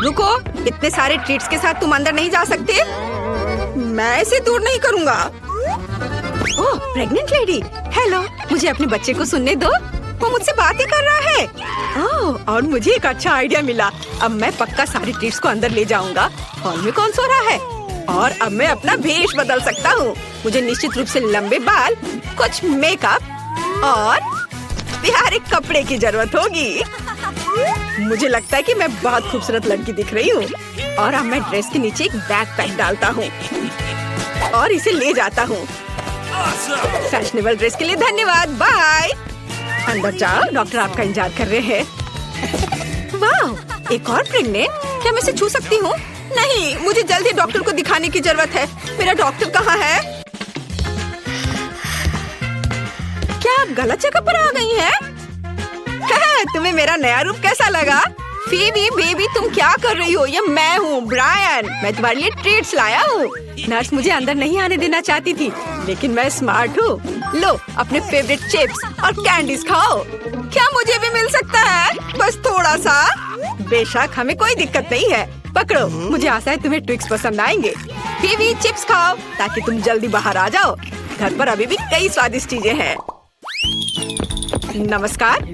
रुको, इतने सारे ट्रीट्स के साथ तुम अंदर नहीं जा सकते। मैं इसे दूर नहीं करूँगा। ओह, प्रेग्नेंट लेडी, हेलो। मुझे अपने बच्चे को सुनने दो, वो मुझसे बात ही कर रहा है। ओह, और मुझे एक अच्छा आइडिया मिला। अब मैं पक्का सारे ट्रीट्स को अंदर ले जाऊंगा। हॉल में कौन सो रहा है? और अब मैं अपना भेष बदल सकता हूँ। मुझे निश्चित रूप से लंबे बाल, कुछ मेकअप और प्यारे कपड़े की जरूरत होगी। मुझे लगता है कि मैं बहुत खूबसूरत लड़की दिख रही हूँ। और अब मैं ड्रेस के नीचे एक बैकपैक डालता हूँ और इसे ले जाता हूँ। फैशनेबल ड्रेस के लिए धन्यवाद, बाय। अंदर जाओ, डॉक्टर आपका इंतजार कर रहे हैं। वाह, एक और प्रेग्नेंट। क्या मैं इसे छू सकती हूँ? नहीं, मुझे जल्दी डॉक्टर को दिखाने की जरूरत है। मेरा डॉक्टर कहाँ है? क्या आप गलत जगह पर आ गई हैं? तुम्हें मेरा नया रूप कैसा लगा? फीबी बेबी, तुम क्या कर रही हो? ये मैं हूँ, ब्रायन। मैं तुम्हारे लिए ट्रीट्स लाया हूँ। नर्स मुझे अंदर नहीं आने देना चाहती थी, लेकिन मैं स्मार्ट हूँ। लो, अपने फेवरेट चिप्स और कैंडीज खाओ। क्या मुझे भी मिल सकता है? बस थोड़ा सा। बेशक, हमें कोई दिक्कत नहीं है। पकड़ो, मुझे आशा है तुम्हें ट्विक्स पसंद आएंगे। फीबी, चिप्स खाओ ताकि तुम जल्दी बाहर आ जाओ। घर पर अभी भी कई स्वादिष्ट चीजें हैं। नमस्कार,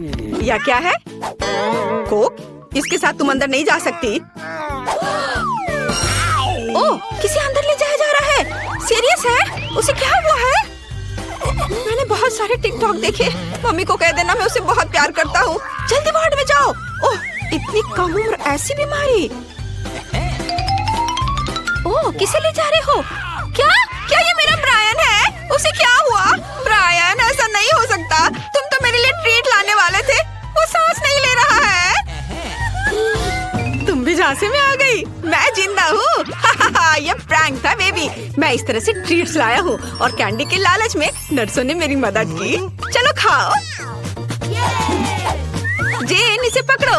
यह क्या है? कोक? इसके साथ तुम अंदर नहीं जा सकती। ओह, किसी अंदर ले जाया जा रहा है। सीरियस है? उसे क्या हुआ है? मैंने बहुत सारे टिकटॉक देखे। मम्मी को कह देना मैं उसे बहुत प्यार करता हूँ। जल्दी वार्ड में जाओ। ओह, इतनी कम उम्र, ऐसी बीमारी। ओह, किसे ले जा रहे हो? क्या क्या ये मेरा ब्रायन है? उसे क्या हुआ? ब्रायन, ऐसा नहीं हो सकता। तुम तो मेरे लिए ट्रीट लाने वाले थे। वो सांस नहीं ले रहा है। तुम भी झांसे में आ गई। मैं जिंदा हूँ। ये प्रैंक था बेबी। मैं इस तरह से ट्रीट्स लाया हूँ और कैंडी के लालच में नर्सों ने मेरी मदद की। चलो खाओ। जेन, इसे पकड़ो।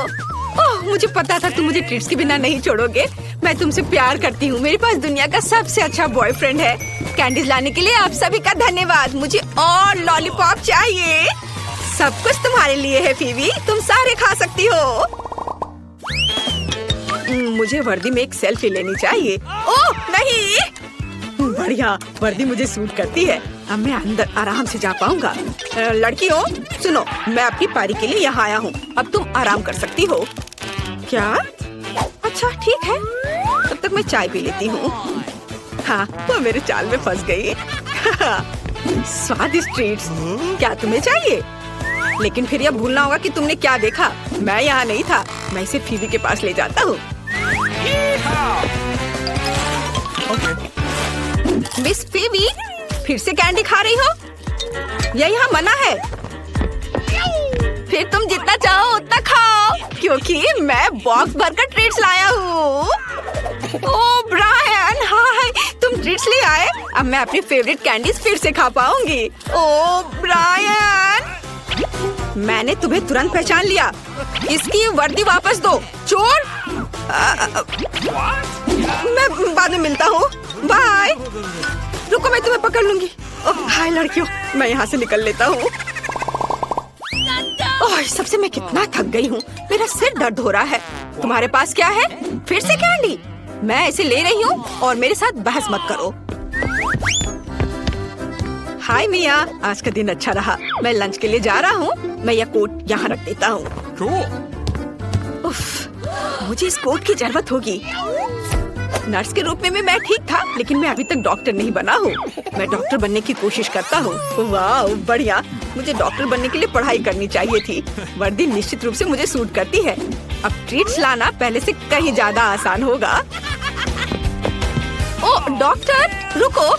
ओह, मुझे पता था तुम मुझे ट्रीट्स के बिना नहीं छोड़ोगे। मैं तुमसे प्यार करती हूँ। मेरे पास दुनिया का सबसे अच्छा बॉयफ्रेंड है। कैंडीज लाने के लिए आप सभी का धन्यवाद। मुझे और लॉलीपॉप चाहिए। सब कुछ तुम्हारे लिए है फीबी, तुम सारे खा सकती हो। मुझे वर्दी में एक सेल्फी लेनी चाहिए। ओह नहीं, बढ़िया, वर्दी मुझे सूट करती है। अब मैं अंदर आराम से जा पाऊंगा। लड़कियों सुनो, मैं आपकी पारी के लिए यहाँ आया हूँ। अब तुम आराम कर सकती हो। क्या? अच्छा ठीक है, तब तक मैं चाय पी लेती हूँ। हाँ, वो मेरे चाल में फंस गई। स्वादिष्ट ट्रीट्स, क्या तुम्हें चाहिए? लेकिन फिर यह भूलना होगा कि तुमने क्या देखा। मैं यहाँ नहीं था। मैं इसे फीबी के पास ले जाता हूँ। मिस फीबी, फिर से कैंडी खा रही हो? यह यहाँ मना है। फिर तुम जितना चाहो उतना खाओ, क्योंकि मैं बॉक्स भरकर ट्रीट्स लाया हूँ। ओह ब्रायन, हाय, तुम ट्रीट्स ले आए। अब मैं अपनी फेवरेट कैंडीज फिर से खा पाऊंगी। ओह ब्रायन, मैंने तुम्हें तुरंत पहचान लिया। इसकी वर्दी वापस दो, चोर। मैं बाद में मिलता हूँ, बाय। रुको, मैं तुम्हें पकड़ लूंगी। ओह हाय लड़कियों, मैं यहाँ से निकल लेता हूँ। ओह, सबसे मैं कितना थक गई हूँ। मेरा सिर दर्द हो रहा है। तुम्हारे पास क्या है? फिर से कैंडी? मैं इसे ले रही हूँ और मेरे साथ बहस मत करो। हाय मिया, आज का दिन अच्छा रहा। मैं लंच के लिए जा रहा हूँ। मैं यह कोट यहाँ रख देता हूँ। मुझे इस कोट की जरूरत होगी। नर्स के रूप में मैं ठीक था, लेकिन मैं अभी तक डॉक्टर नहीं बना हूँ। मैं डॉक्टर बनने की कोशिश करता हूँ। वाह बढ़िया, मुझे डॉक्टर बनने के लिए पढ़ाई करनी चाहिए थी। वर्दी निश्चित रूप से मुझे सूट करती है। अब ट्रीट्स लाना पहले से कहीं ज्यादा आसान होगा। ओह डॉक्टर रुको,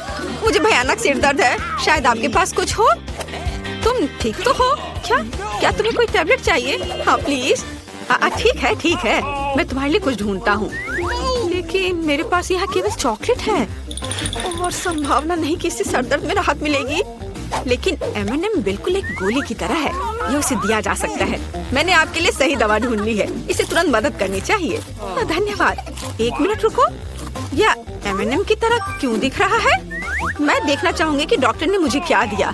मुझे भयानक सिर दर्द है। शायद आपके पास कुछ हो। तुम ठीक तो हो? क्या तुम्हें कोई टैबलेट चाहिए? हाँ प्लीज। ठीक है, मैं तुम्हारे लिए कुछ ढूंढता हूँ। लेकिन मेरे पास यहाँ केवल चॉकलेट है और संभावना नहीं कि इससे सर दर्द में राहत मिलेगी। लेकिन M&M बिल्कुल एक गोली की तरह है, ये उसे दिया जा सकता है। मैंने आपके लिए सही दवा ढूंढ ली है, इसे तुरंत मदद करनी चाहिए। धन्यवाद। एक मिनट रुको, यह M&M की तरह क्यों दिख रहा है? मैं देखना चाहूंगी कि डॉक्टर ने मुझे क्या दिया।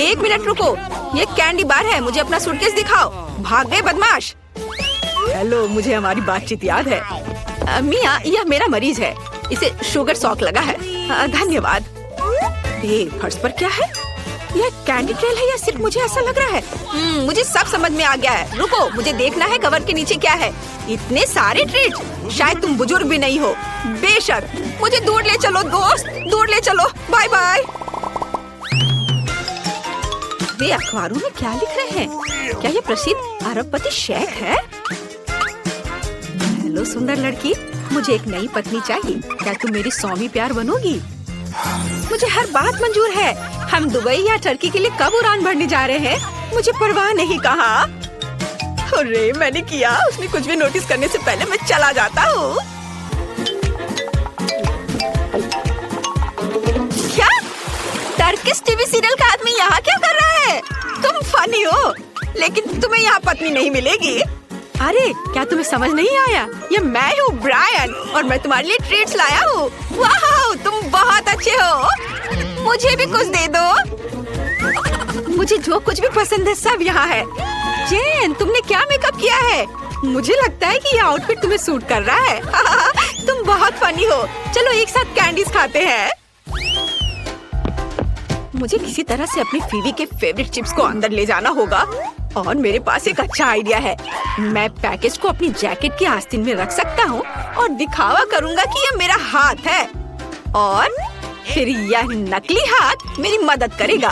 एक मिनट रुको, ये कैंडी बार है। मुझे अपना सूटकेस दिखाओ। भाग गए बदमाश। हेलो, मुझे हमारी बातचीत याद है। मिया, यह मेरा मरीज है, इसे शुगर शॉक लगा है। धन्यवाद। फर्श पर क्या है? यह कैंडी ट्रेल है या सिर्फ मुझे ऐसा लग रहा है? मुझे सब समझ में आ गया है। रुको, मुझे देखना है कवर के नीचे क्या है। इतने सारे ट्रीट। शायद तुम बुजुर्ग भी नहीं हो। बेशक। मुझे दूर ले चलो दोस्त, दूर ले चलो। Bye bye. वे अखबारों में क्या लिख रहे हैं? क्या ये प्रसिद्ध अरबपति शेख है? हेलो सुंदर लड़की, मुझे एक नई पत्नी चाहिए। क्या तुम मेरी स्वामी प्यार बनोगी? मुझे हर बात मंजूर है। हम दुबई या टर्की के लिए कब उड़ान भरने जा रहे हैं? मुझे परवाह नहीं। कहा? अरे मैंने किया। उसने कुछ भी नोटिस करने से पहले मैं चला जाता हूँ। क्या? टर्किश टीवी सीरियल का आदमी यहाँ क्या कर रहा है? तुम फनी हो, लेकिन तुम्हें यहाँ पत्नी नहीं मिलेगी। अरे क्या तुम्हें समझ नहीं आया? ये मैं हूँ ब्रायन, और मैं तुम्हारे लिए ट्रीट्स लाया हूँ। वाह, तुम बहुत अच्छे हो। मुझे भी कुछ दे दो। मुझे जो कुछ भी पसंद है सब यहाँ है। जेन, तुमने क्या मेकअप किया है? मुझे लगता है कि ये आउटफिट तुम्हें सूट कर रहा है। तुम बहुत फनी हो। चलो एक साथ कैंडीज खाते हैं। मुझे किसी तरह से अपनी फीवी के फेवरेट चिप्स को अंदर ले जाना होगा, और मेरे पास एक अच्छा आइडिया है। मैं पैकेज को अपनी जैकेट की आस्तीन में रख सकता हूँ और दिखावा करूँगा कि यह मेरा हाथ है, और फिर यह नकली हाथ मेरी मदद करेगा।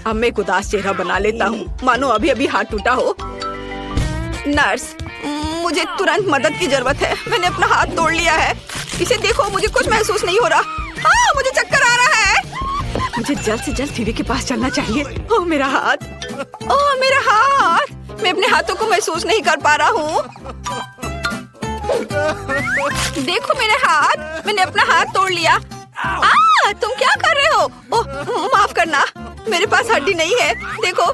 अब मैं एक उदास चेहरा बना लेता हूँ, मानो अभी अभी हाथ टूटा हो। नर्स, मुझे तुरंत मदद की जरूरत है। मैंने अपना हाथ तोड़ लिया है। इसे देखो, मुझे कुछ महसूस नहीं हो रहा। मुझे चक्कर आ रहा है। मुझे जल्द से जल्द फीवी के पास चलना चाहिए। ओह मेरा हाथ, ओह मेरा हाथ। मैं अपने हाथों को महसूस नहीं कर पा रहा हूँ। देखो मेरे हाथ, मैंने अपना हाथ तोड़ लिया। तुम क्या कर रहे हो? ओह माफ करना, मेरे पास हड्डी नहीं है। देखो।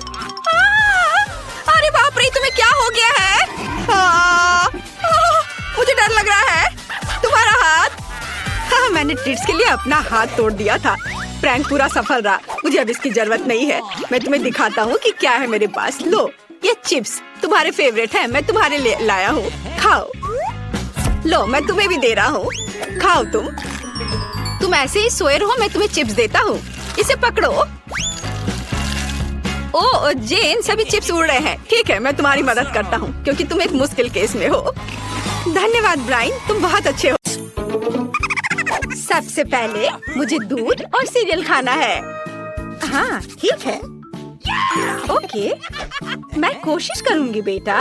अरे बाप रे, तुम्हें क्या हो गया है? मुझे डर लग रहा है। तुम्हारा हाथ। मैंने ट्रीट्स के लिए अपना हाथ तोड़ दिया था। प्रैंक पूरा सफल रहा। मुझे अब इसकी जरूरत नहीं है। मैं तुम्हें दिखाता हूँ कि क्या है मेरे पास। लो, ये चिप्स तुम्हारे फेवरेट हैं। मैं तुम्हारे लिए लाया हूँ, खाओ। लो, मैं तुम्हें भी दे रहा हूँ, खाओ। तुम ऐसे ही सोए रहो, मैं तुम्हें चिप्स देता हूँ। इसे पकड़ो। ओ जेन, सभी चिप्स उड़ रहे हैं। ठीक है, मैं तुम्हारी मदद करता हूँ, क्योंकि तुम एक मुश्किल केस में हो। धन्यवाद ब्रायन, तुम बहुत अच्छे हो। सबसे पहले मुझे दूध और सीरियल खाना है। हाँ ठीक है, ओके, मैं कोशिश करूंगी बेटा।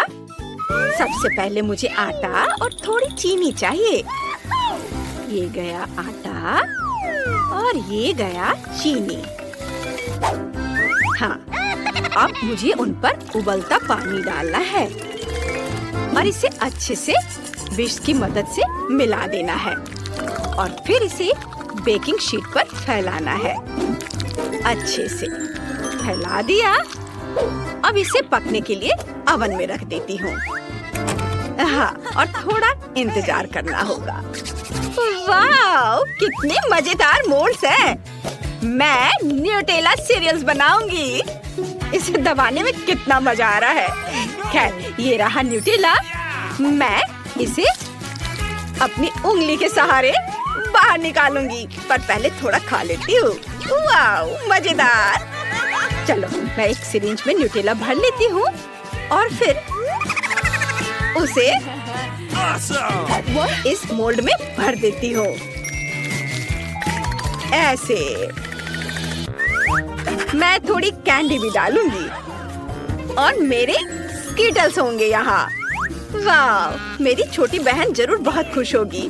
सबसे पहले मुझे आटा और थोड़ी चीनी चाहिए। ये गया आटा और ये गया चीनी। हाँ, अब मुझे उन पर उबलता पानी डालना है और इसे अच्छे से विस्क की मदद से मिला देना है, और फिर इसे बेकिंग शीट पर फैलाना है। अच्छे से फैला दिया। अब इसे पकने के लिए ओवन में रख देती हूँ। हाँ, और थोड़ा इंतजार करना होगा। वाह, कितने मजेदार मोल्ड्स हैं। मैं न्यूटेला सीरियल्स बनाऊंगी। इसे दबाने में कितना मजा आ रहा है। खैर, ये रहा न्यूटेला। मैं इसे अपनी उंगली के सहारे बाहर निकालूंगी, पर पहले थोड़ा खा लेती हूँ। वाह, मजेदार। चलो, मैं एक सिरिंज में न्यूटेला भर लेती हूँ और फिर उसे इस मोल्ड में भर देती हूँ। ऐसे मैं थोड़ी कैंडी भी डालूंगी और मेरे स्कीटल्स होंगे यहाँ। वाह, मेरी छोटी बहन जरूर बहुत खुश होगी,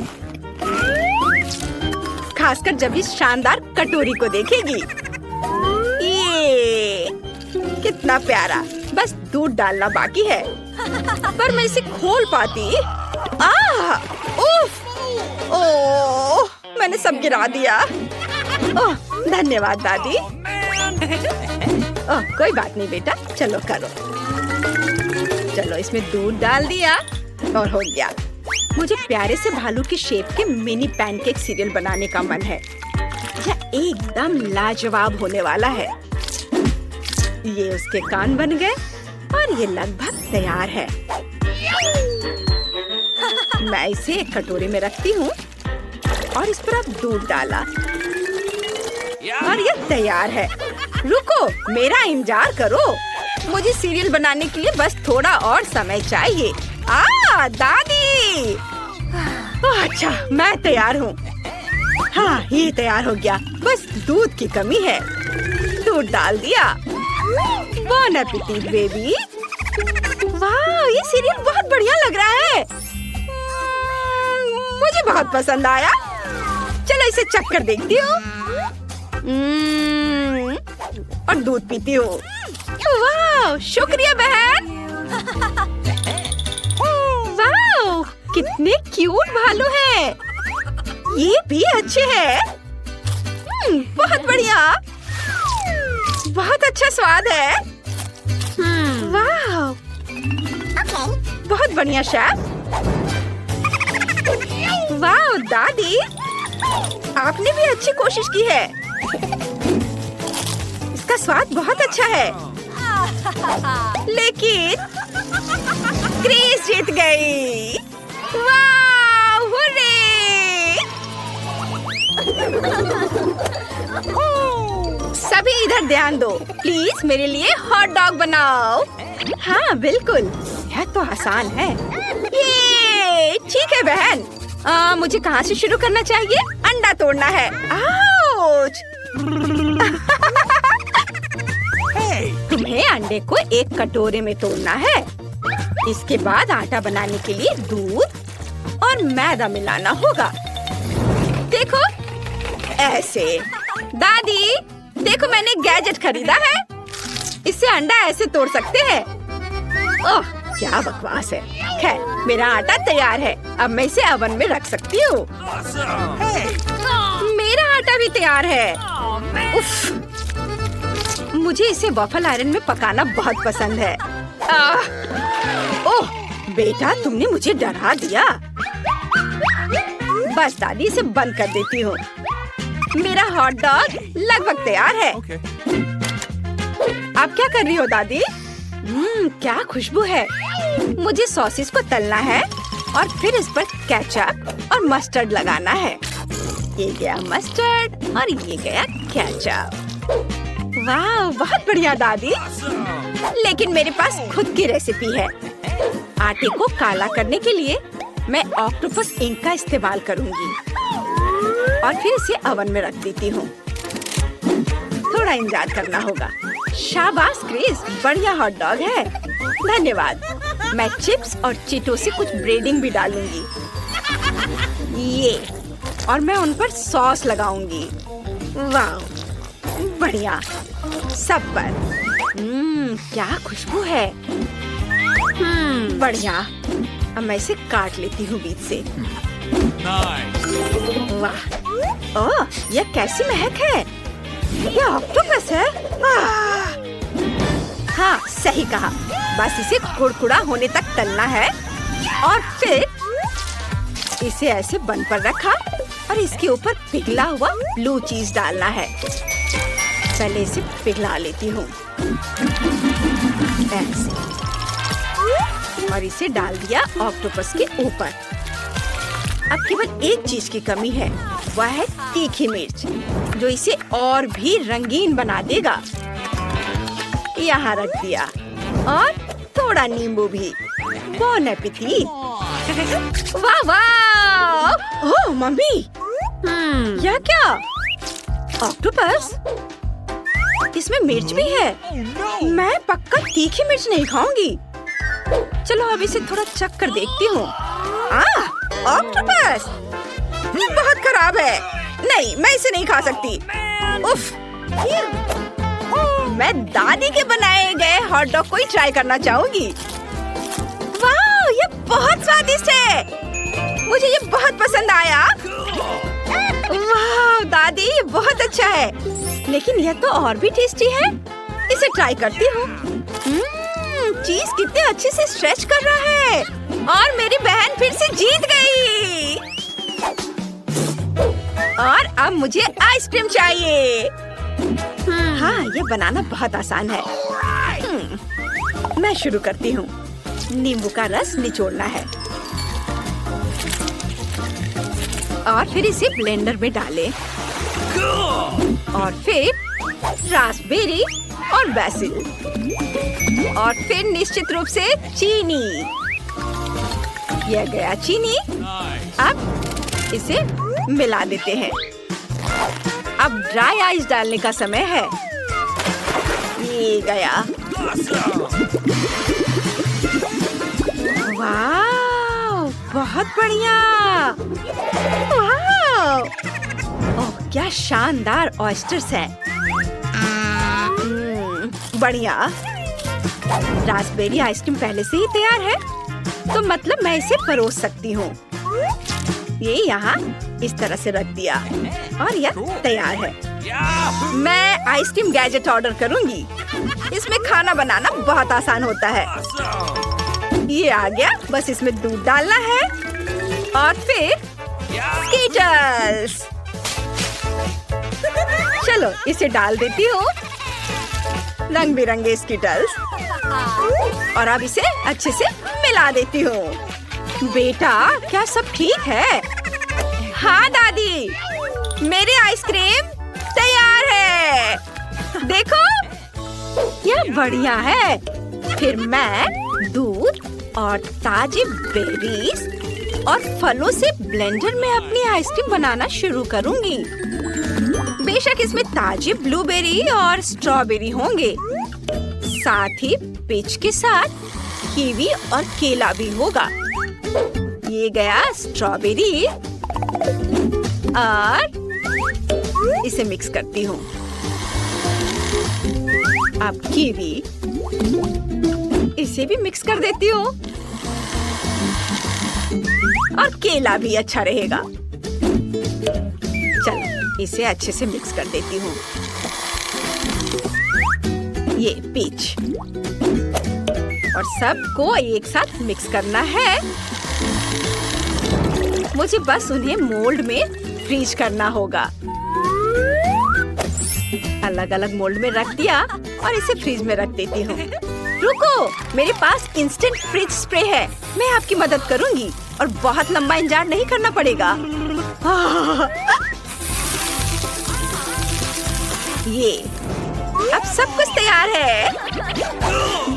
खासकर जब इस शानदार कटोरी को देखेगी। ये कितना प्यारा। बस दूध डालना बाकी है, पर मैं इसे खोल पाती। उफ, ओह, मैंने सब गिरा दिया। ओह, धन्यवाद दादी। ओह, कोई बात नहीं बेटा, चलो करो। चलो, इसमें दूध डाल दिया और हो गया। मुझे प्यारे से भालू की शेप के मिनी पैनकेक सीरियल बनाने का मन है। यह एकदम लाजवाब होने वाला है। ये उसके कान बन गए और ये लगभग तैयार है। मैं इसे एक कटोरे में रखती हूँ और इस पर अब दूध डाला और ये तैयार है। रुको, मेरा इंतजार करो। मुझे सीरियल बनाने के लिए बस थोड़ा और समय चाहिए। दादी! अच्छा, मैं तैयार हूँ। हाँ, ये तैयार हो गया। बस दूध की कमी है। दूध डाल दिया। बॉन एपेटिट बेबी। वाह, ये सीरियल बहुत बढ़िया लग रहा है। मुझे बहुत पसंद आया। चलो इसे चख कर देखती हूँ और दूध पीती हूँ। वाह, शुक्रिया बहन। वाह, कितने क्यूट भालू हैं। ये भी अच्छे हैं। बहुत बढ़िया। बहुत अच्छा स्वाद है। वाह, बहुत बढ़िया शेफ। वाह दादी, आपने भी अच्छी कोशिश की है। इसका स्वाद बहुत अच्छा है। लेकिन क्रिस जीत गई। वाह, हुर्रे! सभी इधर ध्यान दो। प्लीज मेरे लिए हॉट डॉग बनाओ। हाँ बिल्कुल, यह तो आसान है। ये ठीक है बहन। मुझे कहाँ से शुरू करना चाहिए? अंडा तोड़ना है। आउच! तुम्हें अंडे को एक कटोरे में तोड़ना है। इसके बाद आटा बनाने के लिए दूध और मैदा मिलाना होगा। देखो, ऐसे। दादी, देखो मैंने एक गैजेट खरीदा है। इससे अंडा ऐसे तोड़ सकते हैं। ओह, क्या बकवास है। खैर, मेरा आटा तैयार है। अब मैं इसे ओवन में रख सकती हूँ। मेरा आटा भी तैयार है। उफ, मुझे इसे वॉफल आयरन में पकाना बहुत पसंद है। ओह बेटा, तुमने मुझे डरा दिया। बस दादी, इसे बंद कर देती हूँ। मेरा हॉट डॉग लगभग तैयार है। आप क्या कर रही हो दादी? क्या खुशबू है। मुझे सॉसेस को तलना है और फिर इस पर केचप और मस्टर्ड लगाना है। ये गया मस्टर्ड और ये गया केचप। वाह, बहुत बढ़िया दादी। लेकिन मेरे पास खुद की रेसिपी है। आटे को काला करने के लिए मैं ऑक्टोपस इंक का इस्तेमाल करूंगी और फिर इसे ओवन में रख देती हूँ। थोड़ा इंतजार करना होगा। शाबाश क्रिस, बढ़िया हॉट डॉग है। धन्यवाद। मैं चिप्स और चीटो से कुछ ब्रेडिंग भी डालूंगी। ये, और मैं उन पर सॉस लगाऊंगी। वाह, बढ़िया। सब पर। क्या खुशबू है। बढ़िया। अब मैं इसे काट लेती हूँ बीच से। वाह, ओह, यह कैसी महक है। यह ऑक्टोपस है। हाँ, सही कहा। बस इसे कुड़कुड़ा होने तक तलना है और फिर इसे ऐसे बन पर रखा और इसके ऊपर पिघला हुआ ब्लू चीज डालना है। पहले इसे पिघला लेती हूँ ऐसे और इसे डाल दिया ऑक्टोपस के ऊपर। अब केवल एक चीज की कमी है, वह है तीखी मिर्च, जो इसे और भी रंगीन बना देगा। यहाँ रख दिया और थोड़ा नींबू भी। बॉन एपेटिट। वाह वाह! ओह मम्मी, यह क्या? ऑक्टोपस? इसमें मिर्च भी है। मैं पक्का तीखी मिर्च नहीं खाऊंगी। चलो अब इसे थोड़ा चख कर देखती हूँ। ऑक्टोपस! ये बहुत खराब है। नहीं, मैं इसे नहीं खा सकती। उफ! मैं दादी के बनाए गए हॉट डॉग को ही ट्राई करना चाहूंगी। वाह, ये बहुत स्वादिष्ट है। मुझे ये बहुत पसंद आया। वाह दादी, ये बहुत अच्छा है। लेकिन यह तो और भी टेस्टी है। इसे ट्राई करती हूँ। चीज कितने अच्छे से स्ट्रेच कर रहा है और मेरी बहन फिर से जीत गई। और अब मुझे आइसक्रीम चाहिए। हाँ, ये बनाना बहुत आसान है। मैं शुरू करती हूँ। नींबू का रस निचोड़ना है और फिर इसे ब्लेंडर में डालें और फिर रास्पबेरी और बेसिल और फिर निश्चित रूप से चीनी। यह गया चीनी। अब इसे मिला देते हैं। अब ड्राई आइस डालने का समय है। ये गया। वाह, बहुत बढ़िया। वाह, ओह क्या शानदार ऑयस्टर्स है। बढ़िया। रास्पबेरी आइसक्रीम पहले से ही तैयार है, तो मतलब मैं इसे परोस सकती हूँ। ये यहाँ इस तरह से रख दिया और यह तैयार है। मैं आइसक्रीम गैजेट ऑर्डर करूँगी। इसमें खाना बनाना बहुत आसान होता है। ये आ गया, बस इसमें दूध डालना है और फिर स्कीटल्स। चलो इसे डाल देती हूँ, रंग बिरंगे स्कीटल्स, और अब इसे अच्छे से मिला देती हूँ। बेटा, क्या सब ठीक है? हाँ दादी, मेरी आइसक्रीम तैयार है। देखो, यह बढ़िया है। फिर मैं दूध और ताजे बेरीज और फलों से ब्लेंडर में अपनी आइसक्रीम बनाना शुरू करूंगी। बेशक इसमें ताजे ब्लूबेरी और स्ट्रॉबेरी होंगे, साथ ही पिच के साथ कीवी और केला भी होगा। ये गया स्ट्रॉबेरी और इसे मिक्स करती हूँ। अब कीवी, इसे भी मिक्स कर देती हूँ और केला भी अच्छा रहेगा। चलो इसे अच्छे से मिक्स कर देती हूँ। ये पीच और सबको एक साथ मिक्स करना है। मुझे बस उन्हें मोल्ड में फ्रीज करना होगा। अलग अलग मोल्ड में रख दिया और इसे फ्रीज में रख देती हूँ। रुको, मेरे पास इंस्टेंट फ्रिज स्प्रे है। मैं आपकी मदद करूँगी और बहुत लंबा इंतजार नहीं करना पड़ेगा। ये अब सब कुछ तैयार है।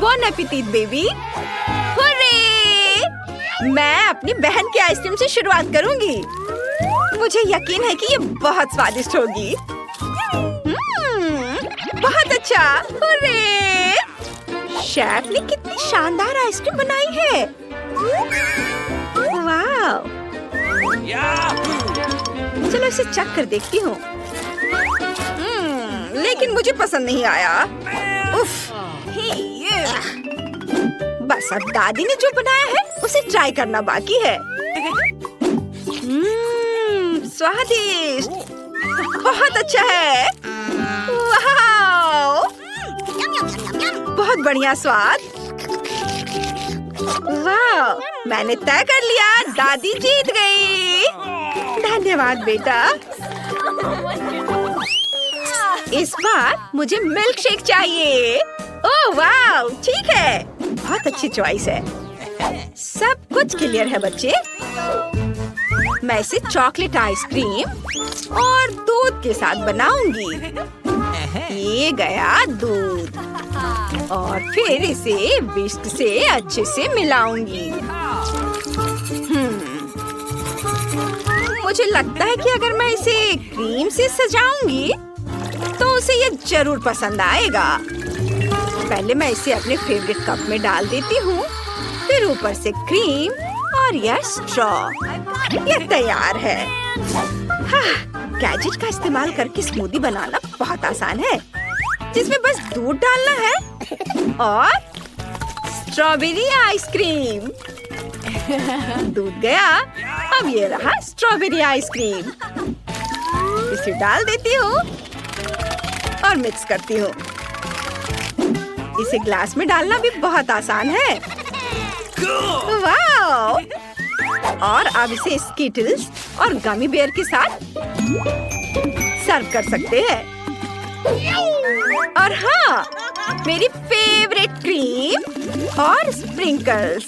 बॉन एपेटिट बेबी। हुर्रे! मैं अपनी बहन की आइसक्रीम से शुरुआत करूंगी। मुझे यकीन है कि ये बहुत स्वादिष्ट होगी। बहुत अच्छा। हुर्रे! शेफ ने कितनी शानदार आइसक्रीम बनाई है। वाह! चलो इसे चख कर देखती हूँ। लेकिन मुझे पसंद नहीं आया। उफ, बस अब दादी ने जो बनाया है उसे ट्राई करना बाकी है। स्वादिष्ट, बहुत अच्छा है। वाह, बहुत बढ़िया स्वाद। वाह, मैंने तय कर लिया, दादी जीत गई। धन्यवाद बेटा। इस बार मुझे मिल्क शेक चाहिए। ओह वाह, ठीक है, बहुत अच्छी चॉइस है। सब कुछ क्लियर है बच्चे। मैं इसे चॉकलेट आइसक्रीम और दूध के साथ बनाऊंगी। ये गया दूध और फिर इसे विस्क से अच्छे से मिलाऊंगी। मुझे लगता है कि अगर मैं इसे क्रीम से सजाऊंगी तो उसे ये जरूर पसंद आएगा। पहले मैं इसे अपने फेवरेट कप में डाल देती हूँ, फिर ऊपर से क्रीम और यह स्ट्रॉ। यह तैयार है। हाँ, गैजेट का इस्तेमाल करके स्मूदी बनाना बहुत आसान है, जिसमें बस दूध डालना है और स्ट्रॉबेरी आइसक्रीम। दूध गया, अब ये रहा स्ट्रॉबेरी आइसक्रीम। इसे डाल देती हूँ और मिक्स करती हूँ। इसे ग्लास में डालना भी बहुत आसान है। वाह! और अब इसे स्कीटल्स और गमी बेयर के साथ सर्व कर सकते हैं। और हाँ, मेरी फेवरेट क्रीम और स्प्रिंकल्स।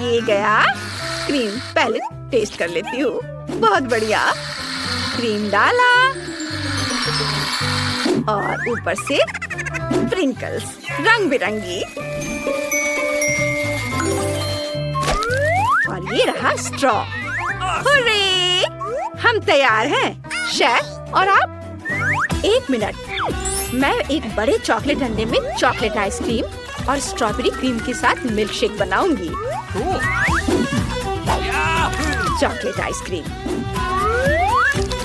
ये गया क्रीम, पहले टेस्ट कर लेती हूँ। बहुत बढ़िया। क्रीम डाला और ऊपर से स्प्रिंकल्स रंग बिरंगी। और ये रहा स्ट्रॉ। हुर्रे! हम तैयार हैं। शेफ और आप? एक मिनट, मैं एक बड़े चॉकलेट अंडे में चॉकलेट आइसक्रीम और स्ट्रॉबेरी क्रीम के साथ मिल्क शेक बनाऊंगी। चॉकलेट आइसक्रीम,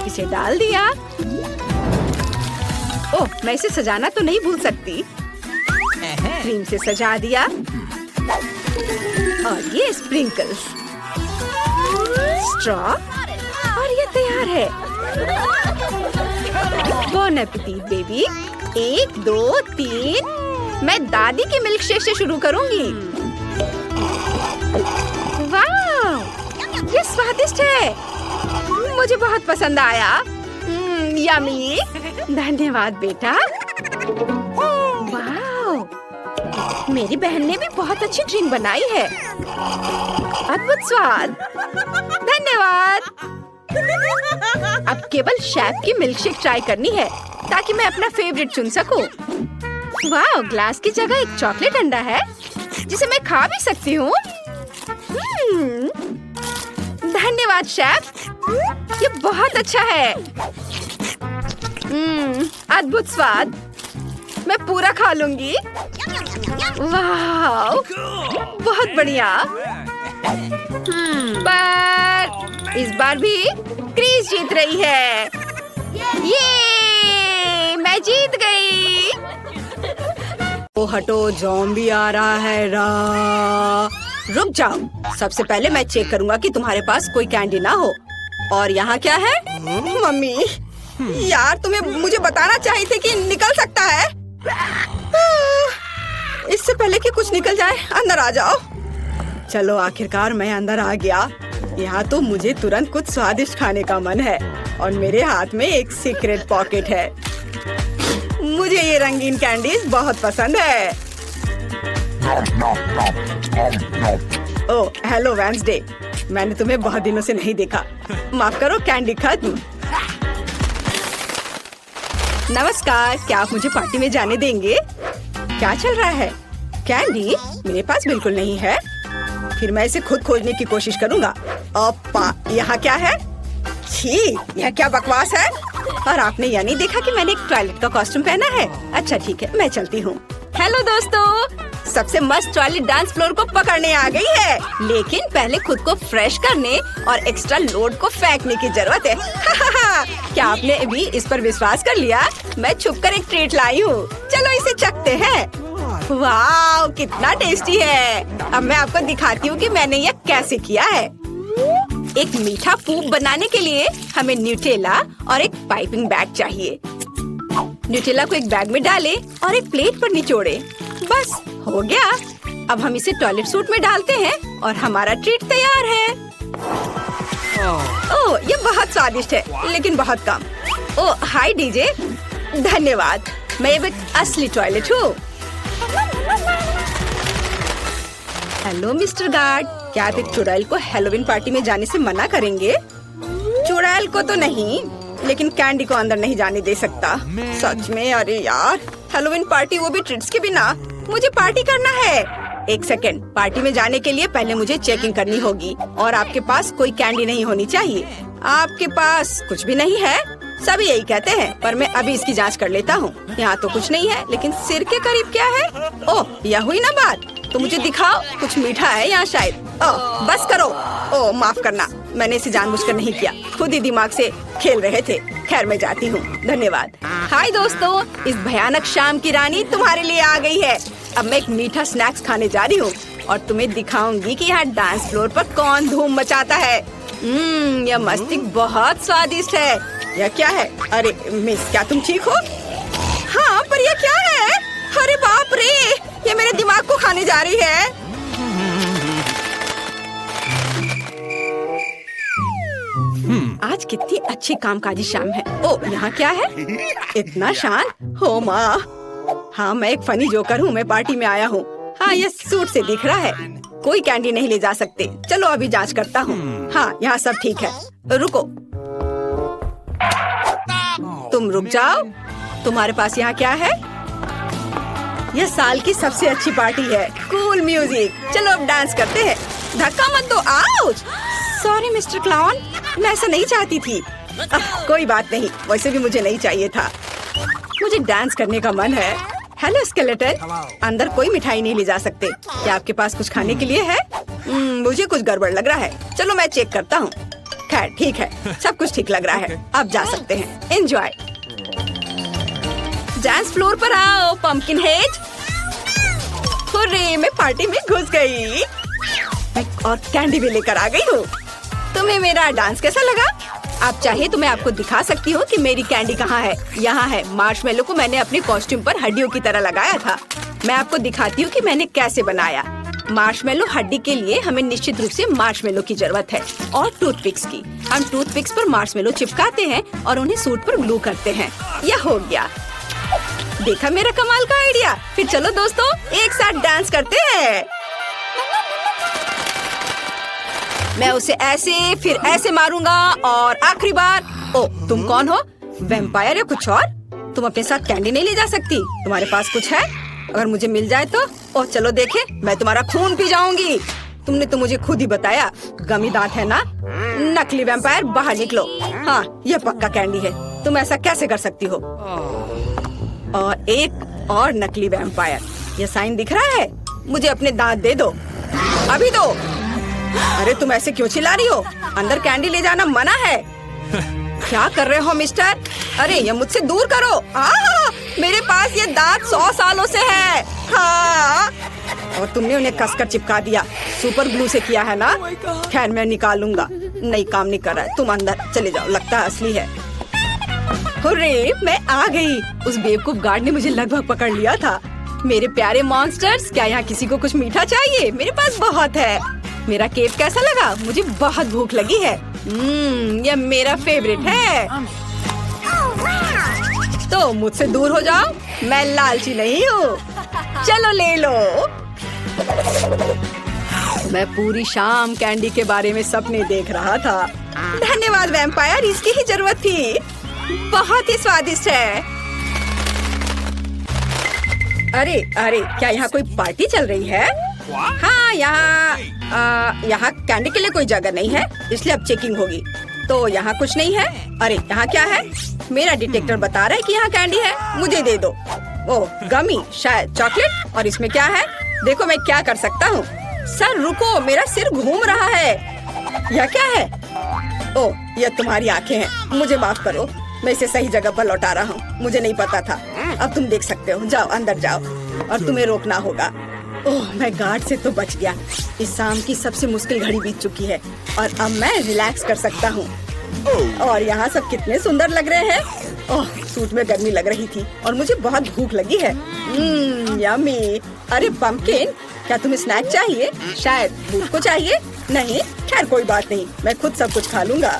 इसे डाल दिया। ओह, मैं इसे सजाना तो नहीं भूल सकती। क्रीम से सजा दिया और ये स्प्रिंकल्स, स्ट्रॉ, और ये तैयार है। Bone appétit baby. 1 2 3। मैं दादी के मिल्क शेक से शुरू करूंगी। वाह, ये स्वादिष्ट है। मुझे बहुत पसंद आया। यम्मी। धन्यवाद बेटा। वाह, मेरी बहन ने भी बहुत अच्छी ड्रिंक बनाई है। अद्भुत स्वाद। धन्यवाद। अब केवल शेफ की मिल्क शेक ट्राई करनी है ताकि मैं अपना फेवरेट चुन सकूं। वाह, ग्लास की जगह एक चॉकलेट अंडा है जिसे मैं खा भी सकती हूँ। धन्यवाद शेफ, ये बहुत अच्छा है। अद्भुत स्वाद। मैं पूरा खा लूंगी। वाह, बहुत बढ़िया। पर इस बार भी क्रिस जीत रही है। ये मैं जीत गई। ओ हटो, ज़ॉम्बी आ रहा है। रुक जाओ, सबसे पहले मैं चेक करूंगा कि तुम्हारे पास कोई कैंडी ना हो। और यहाँ क्या है? मम्मी, यार तुम्हें मुझे बताना चाहिए थे कि निकल सकता है। इससे पहले कि कुछ निकल जाए, अंदर आ जाओ। चलो, आखिरकार मैं अंदर आ गया। यहाँ तो मुझे तुरंत कुछ स्वादिष्ट खाने का मन है और मेरे हाथ में एक सीक्रेट पॉकेट है। मुझे ये रंगीन कैंडीज बहुत पसंद है। ओह, हेलो वेंसडे, मैंने तुम्हें बहुत दिनों से नहीं देखा। माफ करो, कैंडी खत्म। नमस्कार, क्या आप मुझे पार्टी में जाने देंगे? क्या चल रहा है? कैंडी मेरे पास बिल्कुल नहीं है। फिर मैं इसे खुद खोजने की कोशिश करूंगा। ओप्पा, यहाँ क्या है? छी, यह क्या बकवास है? और आपने यह नहीं देखा कि मैंने एक टॉयलेट का कॉस्ट्यूम पहना है? अच्छा ठीक है, मैं चलती हूँ। हेलो दोस्तों, सबसे मस्त टॉयलेट डांस फ्लोर को पकड़ने आ गई है। लेकिन पहले खुद को फ्रेश करने और एक्स्ट्रा लोड को फेंकने की जरूरत है। क्या आपने भी इस पर विश्वास कर लिया? मैं छुपकर एक ट्रीट लाई हूँ। चलो इसे चखते हैं। वाह, कितना टेस्टी है। अब मैं आपको दिखाती हूँ कि मैंने यह कैसे किया है। एक मीठा पूप बनाने के लिए हमें न्यूटेला और एक पाइपिंग बैग चाहिए। न्यूटेला को एक बैग में डालें और एक प्लेट पर निचोड़े। बस हो गया। अब हम इसे टॉयलेट सूट में डालते हैं और हमारा ट्रीट तैयार है। ओह, ये बहुत स्वादिष्ट है, लेकिन बहुत कम। ओह, हाय डीजे। धन्यवाद। मैं एक असली टॉयलेट हूँ। हेलो मिस्टर गार्ड, क्या आप एक चुड़ैल को हैलोवीन पार्टी में जाने से मना करेंगे? चुड़ैल को तो नहीं, लेकिन कैंडी को अंदर नहीं जाने दे सकता। सच में? अरे यार, हैलोवीन पार्टी, वो भी ट्रीट्स के बिना। मुझे पार्टी करना है। एक सेकेंड, पार्टी में जाने के लिए पहले मुझे चेकिंग करनी होगी और आपके पास कोई कैंडी नहीं होनी चाहिए। आपके पास कुछ भी नहीं है? सभी यही कहते हैं, पर मैं अभी इसकी जांच कर लेता हूँ। यहाँ तो कुछ नहीं है, लेकिन सिर के करीब क्या है? ओह, यह हुई ना बात। तो मुझे दिखाओ, कुछ मीठा है यहाँ शायद। ओह, बस करो। ओह, माफ करना, मैंने इसे जानबूझकर नहीं किया, खुद ही दिमाग से खेल रहे थे। खैर, मैं जाती हूँ। धन्यवाद। हाय दोस्तों, इस भयानक शाम की रानी तुम्हारे लिए आ गई है। अब मैं एक मीठा स्नैक्स खाने जा रही हूँ और तुम्हें दिखाऊंगी कि यहाँ डांस फ्लोर पर कौन धूम मचाता है। यह मस्तिष्क बहुत स्वादिष्ट है। यह क्या है? अरे मिस, क्या तुम ठीक हो? हाँ, पर यह क्या है? अरे बाप रे, ये मेरे दिमाग को खाने जा रही है। आज कितनी अच्छी कामकाजी शाम है। ओ, यहाँ क्या है? इतना शांत। हो माँ, हाँ, मैं एक फनी जोकर हूँ। मैं पार्टी में आया हूँ। हाँ, ये सूट से दिख रहा है। कोई कैंडी नहीं ले जा सकते। चलो अभी जांच करता हूँ। हाँ, यहाँ सब ठीक है। रुको, तुम रुक जाओ। तुम्हारे पास यहाँ क्या है? यह साल की सबसे अच्छी पार्टी है। Cool music. चलो अब डांस करते हैं। धक्का मत दो। आउच! सॉरी मिस्टर क्लाउन, मैं ऐसा नहीं चाहती थी। कोई बात नहीं, वैसे भी मुझे नहीं चाहिए था। मुझे डांस करने का मन है। हेलो स्केलेटन, अंदर कोई मिठाई नहीं ले जा सकते। क्या आपके पास कुछ खाने के लिए है? मुझे कुछ गड़बड़ लग रहा है। चलो मैं चेक करता हूँ। खैर ठीक है, सब कुछ ठीक लग रहा है। अब जा सकते हैं। एंजॉय। डांस फ्लोर पर आओ पंपकिन हेड। हुर्रे, मैं पार्टी में घुस गई। मैं और कैंडी भी लेकर आ गई हूँ। तुम्हें मेरा डांस कैसा लगा? आप चाहे तो मैं आपको दिखा सकती हूँ कि मेरी कैंडी कहाँ है। यहाँ है। मार्शमेलो को मैंने अपने कॉस्ट्यूम पर हड्डियों की तरह लगाया था। मैं आपको दिखाती हूँ कि मैंने कैसे बनाया। मार्शमेलो हड्डी के लिए हमें निश्चित रूप से मार्शमेलो की जरूरत है और टूथपिक्स की। हम टूथपिक्स पर मार्शमेलो चिपकाते हैं और उन्हें सूट पर ग्लू करते हैं। यह हो गया। देखा मेरा कमाल का आइडिया। फिर चलो दोस्तों, एक साथ डांस करते हैं। मैं उसे ऐसे फिर ऐसे मारूंगा और आखिरी बार। ओ, तुम कौन हो? वैम्पायर या कुछ और? तुम अपने साथ कैंडी नहीं ले जा सकती। तुम्हारे पास कुछ है? अगर मुझे मिल जाए तो। ओ चलो देखे, मैं तुम्हारा खून पी जाऊंगी। तुमने तो मुझे खुद ही बताया। गमी दांत है ना? नकली वैम्पायर, बाहर निकलो। हाँ, यह पक्का कैंडी है। तुम ऐसा कैसे कर सकती हो? और एक और नकली वैम्पायर। यह साइन दिख रहा है? मुझे अपने दांत दे दो, अभी दो। अरे तुम ऐसे क्यों चिल्ला रही हो? अंदर कैंडी ले जाना मना है। क्या कर रहे हो मिस्टर? अरे ये मुझसे दूर करो। मेरे पास ये दांत 100 सालों से है। हाँ, और तुमने उन्हें कसकर चिपका दिया। सुपर ग्लू से किया है ना? खैर मैं निकालूंगा। नहीं, काम नहीं कर रहा है। तुम अंदर चले जाओ, लगता है असली है। हुर्रे, मैं आ गई। उस बेवकूफ गार्ड ने मुझे लगभग पकड़ लिया था। मेरे प्यारे मॉन्स्टर्स, क्या यहाँ किसी को कुछ मीठा चाहिए? मेरे पास बहुत है। मेरा केक कैसा लगा? मुझे बहुत भूख लगी है। यह मेरा फेवरेट है। तो मुझसे दूर हो जाओ, मैं लालची नहीं हूँ। चलो ले लो। मैं पूरी शाम कैंडी के बारे में सपने देख रहा था। धन्यवाद वैम्पायर, इसकी ही जरूरत थी। बहुत ही स्वादिष्ट है। अरे अरे, क्या यहाँ कोई पार्टी चल रही है? हाँ, यहाँ कैंडी के लिए कोई जगह नहीं है, इसलिए अब चेकिंग होगी। तो यहाँ कुछ नहीं है। अरे यहाँ क्या है? मेरा डिटेक्टर बता रहा है कि यहाँ कैंडी है। मुझे दे दो। ओह, गमी, शायद चॉकलेट। और इसमें क्या है? देखो मैं क्या कर सकता हूँ। सर रुको, मेरा सिर घूम रहा है। यह क्या है? ओह, यह तुम्हारी आंखें हैं। मुझे माफ करो, मैं इसे सही जगह पर लौटा रहा हूँ। मुझे नहीं पता था। अब तुम देख सकते हो। जाओ अंदर जाओ, और तुम्हें रोकना होगा। ओह, मैं गार्ड से तो बच गया। इस शाम की सबसे मुश्किल घड़ी बीत चुकी है और अब मैं रिलैक्स कर सकता हूँ। और यहाँ सब कितने सुंदर लग रहे हैं। ओह, सूट में गर्मी लग रही थी और मुझे बहुत भूख लगी है। यम्मी। अरे पंपकिन, क्या तुम्हें स्नैक चाहिए? शायद दूध को चाहिए? नहीं, खैर कोई बात नहीं, मैं खुद सब कुछ खा लूंगा।